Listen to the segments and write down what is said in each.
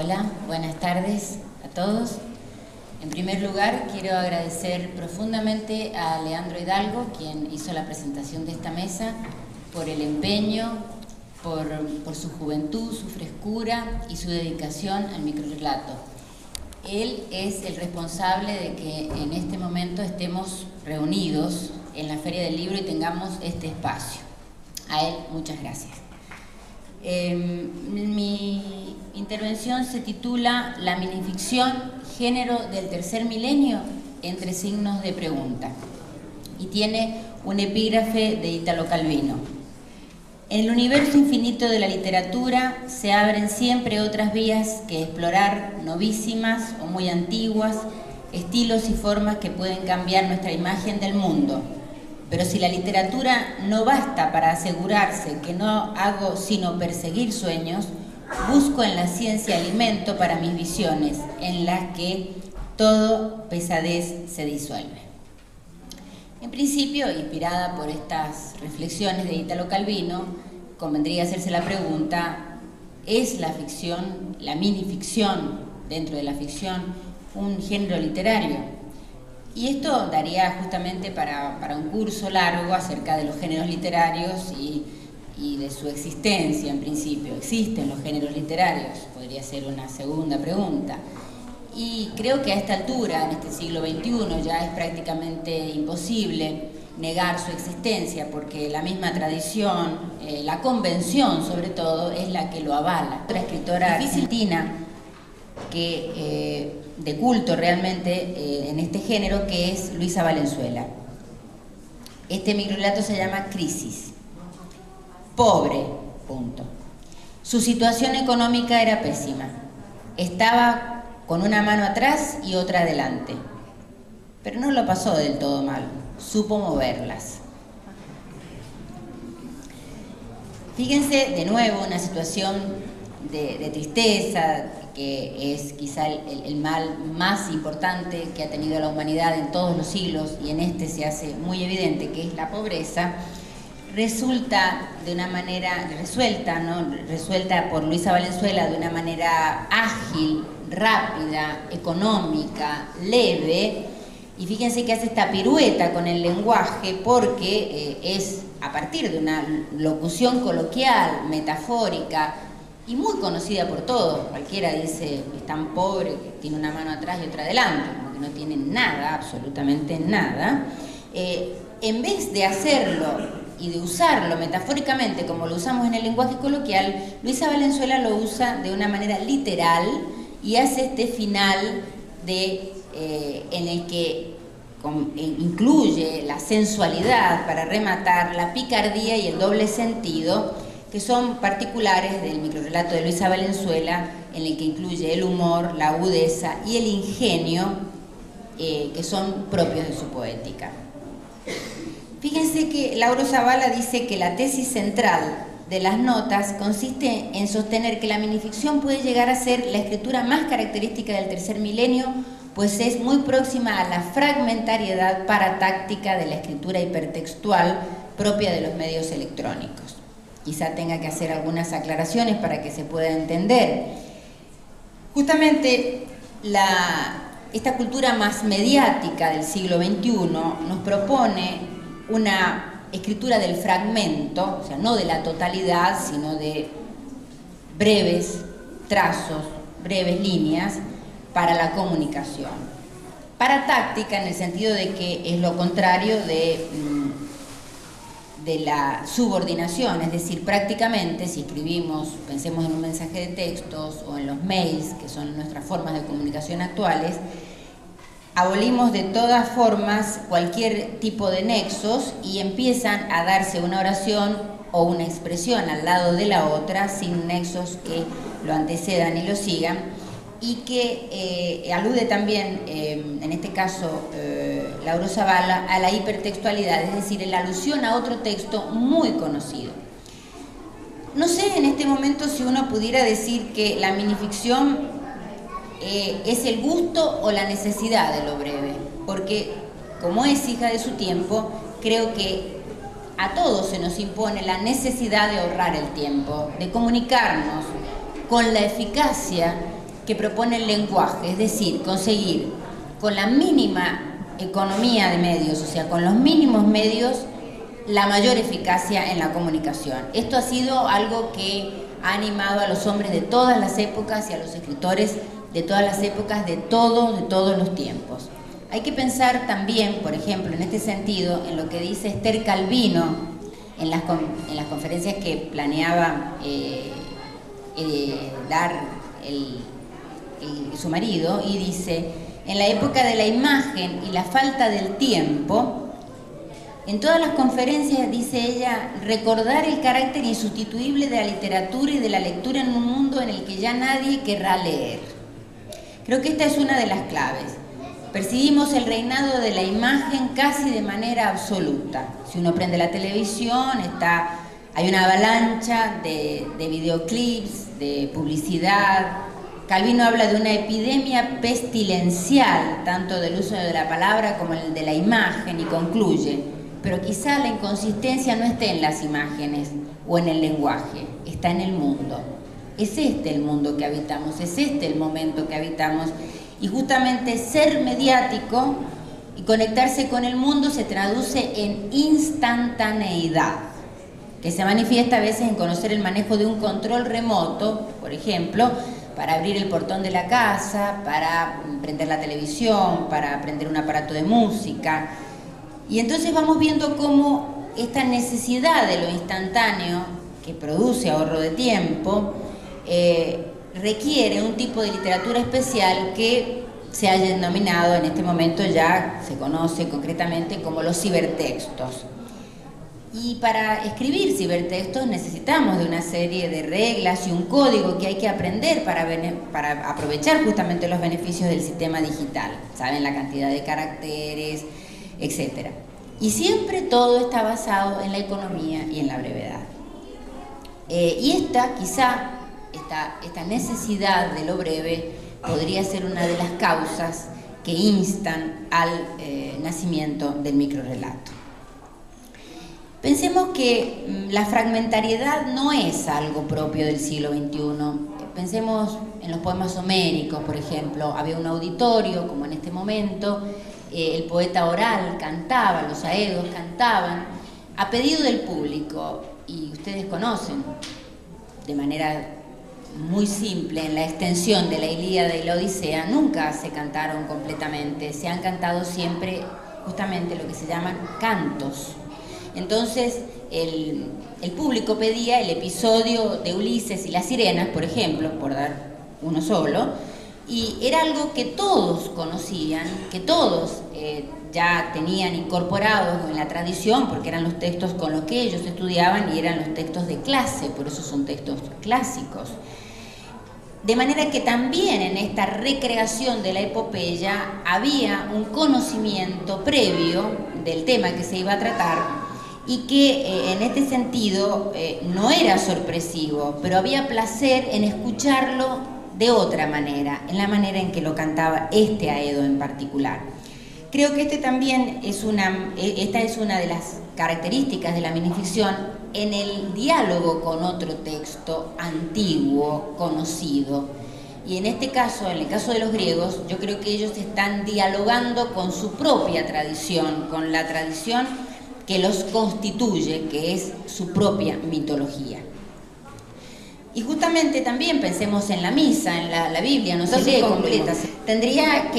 Hola, buenas tardes a todos. En primer lugar, quiero agradecer profundamente a Leandro Hidalgo, quien hizo la presentación de esta mesa, por el empeño, por su juventud, su frescura y su dedicación al microrrelato. Él es el responsable de que en este momento estemos reunidos en la Feria del Libro y tengamos este espacio. A él, muchas gracias. Mi intervención se titula La minificción, género del tercer milenio, entre signos de pregunta, y tiene un epígrafe de Italo Calvino. En el universo infinito de la literatura se abren siempre otras vías que explorar, novísimas o muy antiguas, estilos y formas que pueden cambiar nuestra imagen del mundo. Pero si la literatura no basta para asegurarse que no hago sino perseguir sueños, busco en la ciencia alimento para mis visiones, en las que todo pesadez se disuelve. En principio, inspirada por estas reflexiones de Italo Calvino, convendría hacerse la pregunta: ¿es la ficción, la minificción dentro de la ficción, un género literario? Y esto daría justamente para un curso largo acerca de los géneros literarios y de su existencia en principio. ¿Existen los géneros literarios? Podría ser una segunda pregunta. Y creo que a esta altura, en este siglo XXI, ya es prácticamente imposible negar su existencia, porque la misma tradición, la convención sobre todo, es la que lo avala. Otra escritora argentina que de culto realmente en este género, que es Luisa Valenzuela. Este microrelato se llama Crisis. Pobre, punto. Su situación económica era pésima. Estaba con una mano atrás y otra adelante. Pero no lo pasó del todo mal. Supo moverlas. Fíjense de nuevo una situación de tristeza, que es quizá el mal más importante que ha tenido la humanidad en todos los siglos, y en este se hace muy evidente, que es la pobreza. Resulta de una manera resuelta por Luisa Valenzuela de una manera ágil, rápida, económica, leve. Y fíjense que hace esta pirueta con el lenguaje, porque es a partir de una locución coloquial, metafórica, y muy conocida por todos. Cualquiera dice: es tan pobre que tiene una mano atrás y otra adelante, como que no tiene nada, absolutamente nada. En vez de hacerlo y de usarlo metafóricamente como lo usamos en el lenguaje coloquial, Luisa Valenzuela lo usa de una manera literal y hace este final en el que incluye la sensualidad para rematar, la picardía y el doble sentido, que son particulares del microrrelato de Luisa Valenzuela, en el que incluye el humor, la agudeza y el ingenio, que son propios de su poética. Fíjense que Lauro Zavala dice que la tesis central de las notas consiste en sostener que la minificción puede llegar a ser la escritura más característica del tercer milenio, pues es muy próxima a la fragmentariedad paratáctica de la escritura hipertextual propia de los medios electrónicos. Quizá tenga que hacer algunas aclaraciones para que se pueda entender. Justamente esta cultura más mediática del siglo XXI nos propone una escritura del fragmento, o sea, no de la totalidad, sino de breves trazos, breves líneas para la comunicación. Paratáctica en el sentido de que es lo contrario de la subordinación, es decir, prácticamente si escribimos, pensemos en un mensaje de textos o en los mails, que son nuestras formas de comunicación actuales, abolimos de todas formas cualquier tipo de nexos y empiezan a darse una oración o una expresión al lado de la otra sin nexos que lo antecedan y lo sigan, y que alude también, en este caso, Lauro Zavala, a la hipertextualidad, es decir, la alusión a otro texto muy conocido. No sé en este momento si uno pudiera decir que la minificción es el gusto o la necesidad de lo breve, porque como es hija de su tiempo, creo que a todos se nos impone la necesidad de ahorrar el tiempo, de comunicarnos con la eficacia que propone el lenguaje, es decir, conseguir con la mínima economía de medios, o sea, con los mínimos medios, la mayor eficacia en la comunicación. Esto ha sido algo que ha animado a los hombres de todas las épocas y a los escritores de todas las épocas, de todos los tiempos. Hay que pensar también, por ejemplo, en este sentido, en lo que dice Esther Calvino en las conferencias que planeaba dar su marido, y dice: en la época de la imagen y la falta del tiempo, en todas las conferencias, dice ella, recordar el carácter insustituible de la literatura y de la lectura en un mundo en el que ya nadie querrá leer. Creo que esta es una de las claves. Percibimos el reinado de la imagen casi de manera absoluta. Si uno prende la televisión, hay una avalancha de videoclips, de publicidad. Calvino habla de una epidemia pestilencial, tanto del uso de la palabra como el de la imagen, y concluye: pero quizá la inconsistencia no esté en las imágenes o en el lenguaje, está en el mundo. Es este el mundo que habitamos, es este el momento que habitamos, y justamente ser mediático y conectarse con el mundo se traduce en instantaneidad, que se manifiesta a veces en conocer el manejo de un control remoto, por ejemplo, para abrir el portón de la casa, para prender la televisión, para prender un aparato de música. Y entonces vamos viendo cómo esta necesidad de lo instantáneo, que produce ahorro de tiempo, requiere un tipo de literatura especial que se ha denominado en este momento, ya se conoce concretamente como los cibertextos. Y para escribir cibertextos necesitamos de una serie de reglas y un código que hay que aprender para aprovechar justamente los beneficios del sistema digital. Saben la cantidad de caracteres, etc. Y siempre todo está basado en la economía y en la brevedad. Y esta necesidad de lo breve podría ser una de las causas que instan al nacimiento del microrrelato. Pensemos que la fragmentariedad no es algo propio del siglo XXI. Pensemos en los poemas homéricos, por ejemplo. Había un auditorio, como en este momento, el poeta oral cantaba, los aedos cantaban, a pedido del público, y ustedes conocen, de manera muy simple, en la extensión de la Ilíada y la Odisea, nunca se cantaron completamente, se han cantado siempre justamente lo que se llaman cantos. Entonces el público pedía el episodio de Ulises y las sirenas, por ejemplo, por dar uno solo, y era algo que todos conocían, que todos ya tenían incorporados en la tradición, porque eran los textos con los que ellos estudiaban y eran los textos de clase, por eso son textos clásicos. De manera que también en esta recreación de la epopeya había un conocimiento previo del tema que se iba a tratar, y que en este sentido no era sorpresivo, pero había placer en escucharlo de otra manera, en la manera en que lo cantaba este aedo en particular. Creo que esta es una de las características de la minificción en el diálogo con otro texto antiguo, conocido. Y en este caso, en el caso de los griegos, yo creo que ellos están dialogando con su propia tradición, con la tradición que los constituye, que es su propia mitología. Y justamente también pensemos en la misa, en la Biblia, no se lee completa. Quería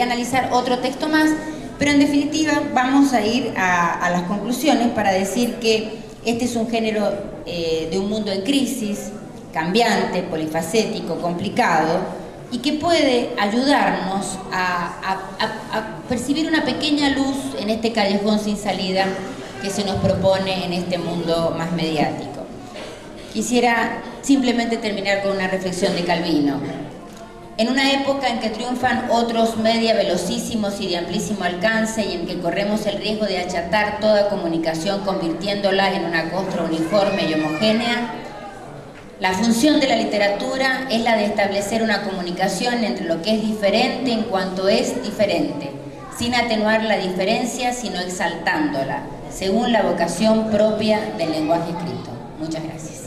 analizar otro texto más, pero en definitiva vamos a ir a las conclusiones para decir que este es un género de un mundo en crisis, cambiante, polifacético, complicado, y que puede ayudarnos a percibir una pequeña luz en este callejón sin salida que se nos propone en este mundo más mediático. Quisiera simplemente terminar con una reflexión de Calvino. En una época en que triunfan otros media velocísimos y de amplísimo alcance, y en que corremos el riesgo de achatar toda comunicación convirtiéndola en una costra uniforme y homogénea, la función de la literatura es la de establecer una comunicación entre lo que es diferente en cuanto es diferente, sin atenuar la diferencia, sino exaltándola, según la vocación propia del lenguaje escrito. Muchas gracias.